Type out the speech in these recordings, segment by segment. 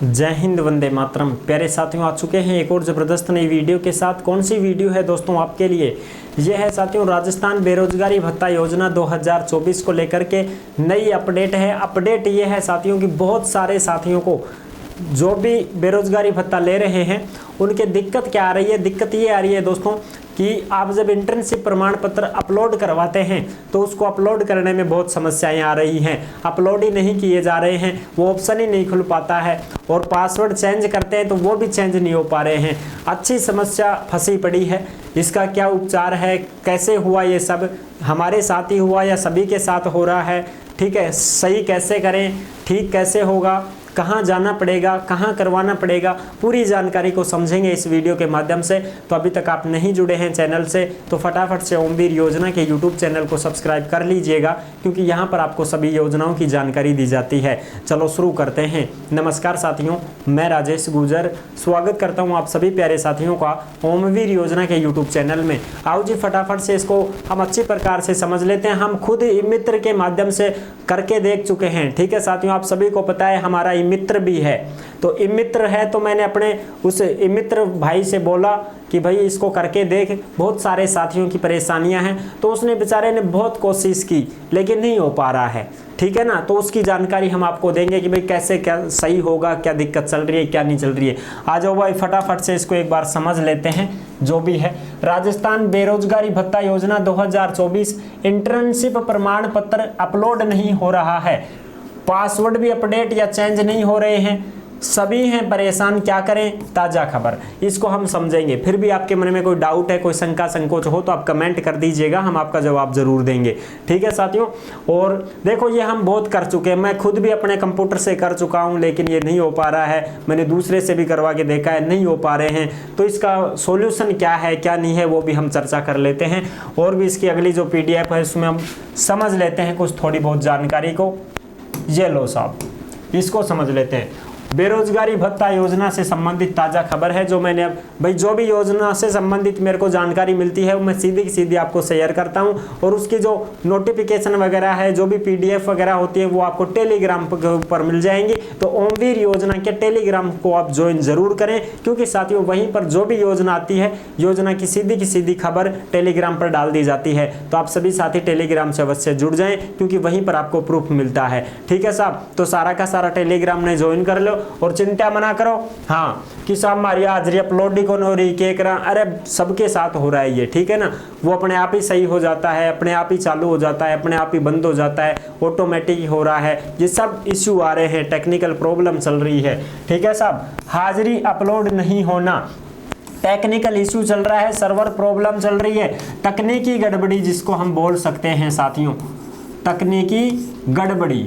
जय हिंद, वंदे मातरम। प्यारे साथियों, आ चुके हैं एक और ज़बरदस्त नई वीडियो के साथ। कौन सी वीडियो है दोस्तों आपके लिए? यह है साथियों राजस्थान बेरोजगारी भत्ता योजना 2024 को लेकर के नई अपडेट है। अपडेट ये है साथियों कि बहुत सारे साथियों को जो भी बेरोजगारी भत्ता ले रहे हैं उनके दिक्कत क्या आ रही है? दिक्कत ये आ रही है दोस्तों कि आप जब इंटर्नशिप प्रमाण पत्र अपलोड करवाते हैं तो उसको अपलोड करने में बहुत समस्याएं आ रही हैं। अपलोड ही नहीं किए जा रहे हैं, वो ऑप्शन ही नहीं खुल पाता है, और पासवर्ड चेंज करते हैं तो वो भी चेंज नहीं हो पा रहे हैं। अच्छी समस्या फंसी पड़ी है। इसका क्या उपचार है, कैसे हुआ ये सब? हमारे साथ ही हुआ या सभी के साथ हो रहा है? ठीक है, सही कैसे करें, ठीक कैसे होगा, कहाँ जाना पड़ेगा, कहाँ करवाना पड़ेगा, पूरी जानकारी को समझेंगे इस वीडियो के माध्यम से। तो अभी तक आप नहीं जुड़े हैं चैनल से तो फटाफट से ओमवीर योजना के यूट्यूब चैनल को सब्सक्राइब कर लीजिएगा, क्योंकि यहाँ पर आपको सभी योजनाओं की जानकारी दी जाती है। चलो शुरू करते हैं। नमस्कार साथियों, मैं राजेश गुर्जर स्वागत करता हूँ आप सभी प्यारे साथियों का ओमवीर योजना के यूट्यूब चैनल में। आओ जी फटाफट से इसको हम अच्छी प्रकार से समझ लेते हैं। हम खुद ई-मित्र के माध्यम से करके देख चुके हैं। ठीक है साथियों, आप सभी को पता है हमारा ई-मित्र भी है। तो ई-मित्र है तो मैंने अपने उस ई-मित्र भाई से बोला कि भाई इसको करके देख, बहुत सारे साथियों की परेशानियां हैं। तो उसने बेचारे ने बहुत कोशिश की लेकिन नहीं हो पा रहा है। ठीक है ना, तो उसकी जानकारी हम आपको देंगे कि भाई कैसे क्या सही होगा, क्या दिक्कत चल रही है, क्या नहीं चल रही है। आ जाओ भाई फटाफट से इसको एक बार समझ लेते हैं। जो भी है, राजस्थान बेरोजगारी भत्ता योजना 2024 इंटर्नशिप प्रमाण पत्र अपलोड नहीं हो रहा है, पासवर्ड भी अपडेट या चेंज नहीं हो रहे हैं, सभी हैं परेशान, क्या करें? ताज़ा खबर, इसको हम समझेंगे। फिर भी आपके मन में कोई डाउट है, कोई शंका संकोच हो तो आप कमेंट कर दीजिएगा, हम आपका जवाब जरूर देंगे। ठीक है साथियों, और देखो ये हम बहुत कर चुके हैं, मैं खुद भी अपने कंप्यूटर से कर चुका हूं लेकिन ये नहीं हो पा रहा है। मैंने दूसरे से भी करवा के देखा है, नहीं हो पा रहे हैं। तो इसका सोल्यूशन क्या है, क्या नहीं है, वो भी हम चर्चा कर लेते हैं। और भी इसकी अगली जो PDF है उसमें हम समझ लेते हैं कुछ थोड़ी बहुत जानकारी को। ये लो साहब, इसको समझ लेते हैं। बेरोजगारी भत्ता योजना से संबंधित ताज़ा खबर है जो मैंने भाई जो भी योजना से संबंधित मेरे को जानकारी मिलती है वो मैं सीधी की सीधी आपको शेयर करता हूं। और उसकी जो नोटिफिकेशन वगैरह है, जो भी PDF वगैरह होती है वो आपको टेलीग्राम के ऊपर मिल जाएंगी। तो ओमवीर योजना के टेलीग्राम को आप ज्वाइन जरूर करें, क्योंकि साथियों वहीं पर जो भी योजना आती है, योजना की सीधी खबर टेलीग्राम पर डाल दी जाती है। तो आप सभी साथी टेलीग्राम से अवश्य जुड़ जाएं, क्योंकि वहीं पर आपको प्रूफ मिलता है। ठीक है साहब, तो सारा का सारा टेलीग्राम ने ज्वाइन कर लो और चिंता मना करो। हाँ कि साहब हमारी हाजिरी अपलोड ही कौन हो रही, के करा? अरे सबके साथ हो रहा है ये। ठीक है ना, वो अपने आप ही सही हो जाता है, अपने आप ही चालू हो जाता है, अपने आप ही बंद हो जाता है, ऑटोमेटिक हो रहा है। ये सब इश्यू आ रहे हैं, टेक्निकल प्रॉब्लम चल रही है। ठीक है साहब, हाजिरी अपलोड नहीं होना, टेक्निकल इश्यू चल रहा है, सर्वर प्रॉब्लम चल रही है, तकनीकी गड़बड़ी जिसको हम बोल सकते हैं साथियों, तकनीकी गड़बड़ी।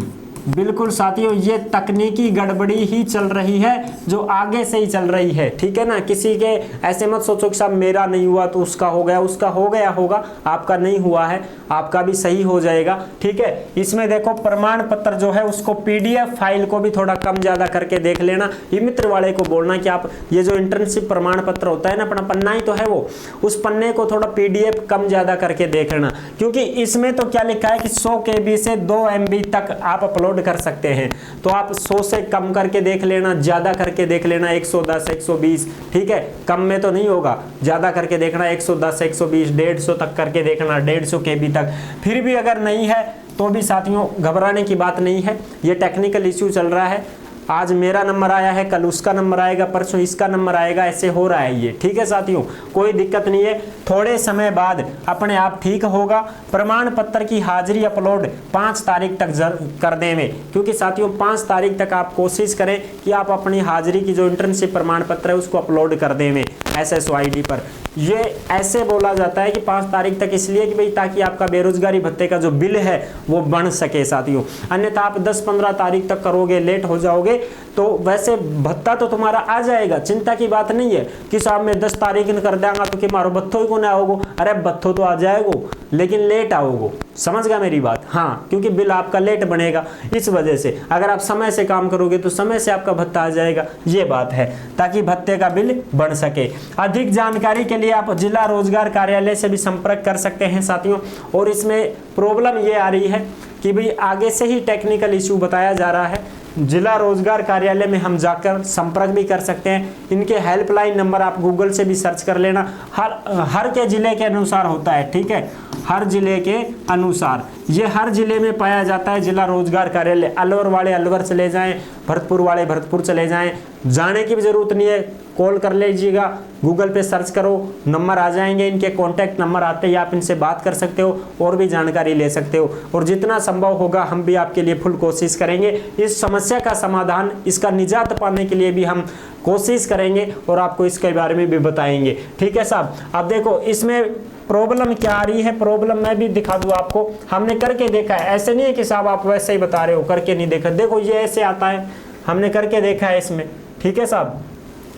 बिल्कुल साथियों, ये तकनीकी गड़बड़ी ही चल रही है जो आगे से ही चल रही है। ठीक है ना, किसी के ऐसे मत सोचो कि साहब मेरा नहीं हुआ तो उसका हो गया, उसका हो गया होगा, आपका नहीं हुआ है, आपका भी सही हो जाएगा। ठीक है, इसमें देखो प्रमाण पत्र जो है उसको PDF फाइल को भी थोड़ा कम ज्यादा करके देख लेना। ई-मित्र वाले को बोलना कि आप ये जो इंटर्नशिप प्रमाण पत्र होता है ना, अपना पन्ना ही तो है वो, उस पन्ने को थोड़ा PDF कम ज्यादा करके देख लेना, क्योंकि इसमें तो क्या लिखा है कि 100 KB से 2 MB तक आप अपलोड कर सकते हैं। तो आप 100 से कम करके देख लेना, ज्यादा करके देख लेना 110 120। ठीक है, कम में तो नहीं होगा, ज्यादा करके देखना 110 120 150 तक करके देखना, 150 KB तक। फिर भी अगर नहीं है तो भी साथियों घबराने की बात नहीं है, ये टेक्निकल इश्यू चल रहा है। आज मेरा नंबर आया है, कल उसका नंबर आएगा, परसों इसका नंबर आएगा, ऐसे हो रहा है ये। ठीक है साथियों, कोई दिक्कत नहीं है, थोड़े समय बाद अपने आप ठीक होगा। प्रमाण पत्र की हाजिरी अपलोड 5 तारीख तक कर देंगे, क्योंकि साथियों 5 तारीख तक आप कोशिश करें कि आप अपनी हाजिरी की जो इंटर्नशिप प्रमाण पत्र है उसको अपलोड कर देंगे SSO ID पर। ये ऐसे बोला जाता है कि 5 तारीख तक, इसलिए कि भाई ताकि आपका बेरोजगारी भत्ते का जो बिल है वो बन सके साथियों। अन्यथा आप 10-15 तारीख तक करोगे, लेट हो जाओगे तो वैसे भत्ता तो तुम्हारा आ जाएगा, चिंता की बात नहीं है कि साहब मैं 10 तारीख कर देंगा तो कि मारो बत्थो ही को ना आओगो। अरे बत्थो तो आ जाएगो लेकिन लेट आओगो, समझ गया मेरी बात? हाँ, क्योंकि बिल आपका लेट बनेगा, इस वजह से अगर आप समय से काम करोगे तो समय से आपका भत्ता आ जाएगा। ये बात है, ताकि भत्ते का बिल बन सके। अधिक जानकारी के लिए आप जिला रोजगार कार्यालय से भी संपर्क कर सकते हैं साथियों। और इसमें प्रॉब्लम ये आ रही है कि भाई आगे से ही टेक्निकल इशू बताया जा रहा है जिला रोजगार कार्यालय में हम जाकर संपर्क भी कर सकते हैं। इनके हेल्पलाइन नंबर आप गूगल से भी सर्च कर लेना, हर के जिले के अनुसार होता है, ठीक है, हर जिले के अनुसार। ये हर जिले में पाया जाता है जिला रोजगार कार्यालय। अलवर वाले अलवर चले जाएं, भरतपुर वाले भरतपुर चले जाएं, जाने की भी जरूरत नहीं है, कॉल कर लीजिएगा, गूगल पे सर्च करो, नंबर आ जाएंगे, इनके कॉन्टैक्ट नंबर आते ही आप इनसे बात कर सकते हो और भी जानकारी ले सकते हो। और जितना संभव होगा हम भी आपके लिए फुल कोशिश करेंगे। इस समस्या का समाधान, इसका निजात पाने के लिए भी हम कोशिश करेंगे और आपको इसके बारे में भी बताएंगे, ठीक है साहब। अब देखो इसमें प्रॉब्लम क्या आ रही है, प्रॉब्लम मैं भी दिखा दूं आपको। हमने करके देखा है, ऐसे नहीं है कि साहब आप वैसे ही बता रहे हो, करके नहीं देखा। देखो ये ऐसे आता है, हमने करके देखा है इसमें, ठीक है साहब।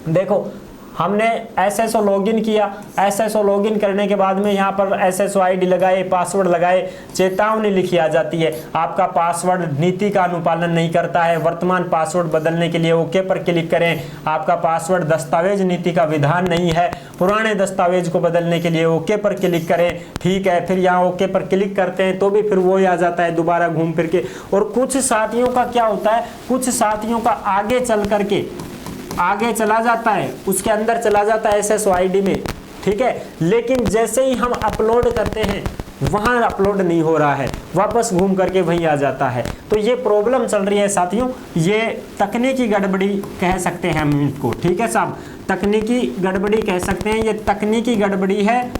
देखो हमने SSO लॉगिन किया, SSO लॉगिन करने के बाद में यहाँ पर SSO ID लगाए, पासवर्ड लगाए, चेतावनी लिखी आ जाती है, आपका पासवर्ड नीति का अनुपालन नहीं करता है, वर्तमान पासवर्ड बदलने के लिए ओके पर क्लिक करें, आपका पासवर्ड दस्तावेज नीति का विधान नहीं है, पुराने दस्तावेज को बदलने के लिए ओके पर क्लिक करें, ठीक है। फिर यहाँ ओके पर क्लिक करते हैं तो भी फिर वो ही आ जाता है दोबारा घूम फिर के। और कुछ साथियों का क्या होता है, कुछ साथियों का आगे चल करके आगे चला जाता है, उसके अंदर चला जाता है SSO ID में, ठीक है, लेकिन जैसे ही हम अपलोड करते हैं वहां अपलोड नहीं हो रहा है, वापस घूम करके वहीं आ जाता है। तो ये प्रॉब्लम चल रही है साथियों, ये तकनीकी गड़बड़ी कह सकते हैं हम इसको, ठीक है साहब, तकनीकी गड़बड़ी कह सकते हैं। ये तकनीकी गड़बड़ी है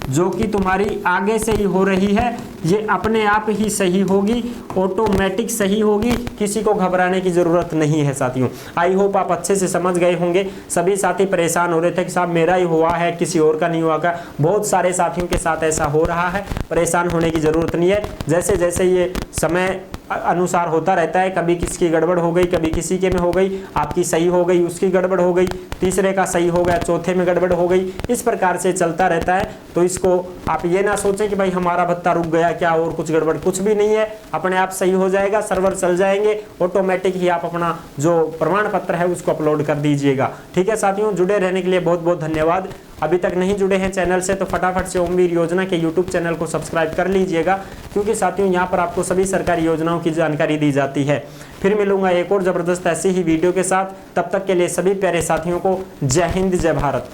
जो कि तुम्हारी आगे से ही हो रही है, ये अपने आप ही सही होगी, ऑटोमेटिक सही होगी, किसी को घबराने की ज़रूरत नहीं है साथियों। आई होप आप अच्छे से समझ गए होंगे। सभी साथी परेशान हो रहे थे कि साहब मेरा ही हुआ है, किसी और का नहीं हुआ का। बहुत सारे साथियों के साथ ऐसा हो रहा है, परेशान होने की ज़रूरत नहीं है। जैसे जैसे ये समय अनुसार होता रहता है, कभी किसकी गड़बड़ हो गई, कभी किसी के में हो गई, आपकी सही हो गई, उसकी गड़बड़ हो गई, तीसरे का सही हो गया, चौथे में गड़बड़ हो गई, इस प्रकार से चलता रहता है। तो इसको आप ये ना सोचें कि भाई हमारा भत्ता रुक गया क्या और कुछ गड़बड़, कुछ भी नहीं है, अपने आप सही हो जाएगा, सर्वर चल जाएंगे, ऑटोमेटिक ही आप अपना जो प्रमाण पत्र है उसको अपलोड कर दीजिएगा, ठीक है साथियों। जुड़े रहने के लिए बहुत बहुत धन्यवाद। अभी तक नहीं जुड़े हैं चैनल से तो फटाफट से ओमवीर योजना के यूट्यूब चैनल को सब्सक्राइब कर लीजिएगा, क्योंकि साथियों यहाँ पर आपको सभी सरकारी योजनाओं की जानकारी दी जाती है। फिर मिलूंगा एक और ज़बरदस्त ऐसी ही वीडियो के साथ, तब तक के लिए सभी प्यारे साथियों को जय हिंद, जय भारत।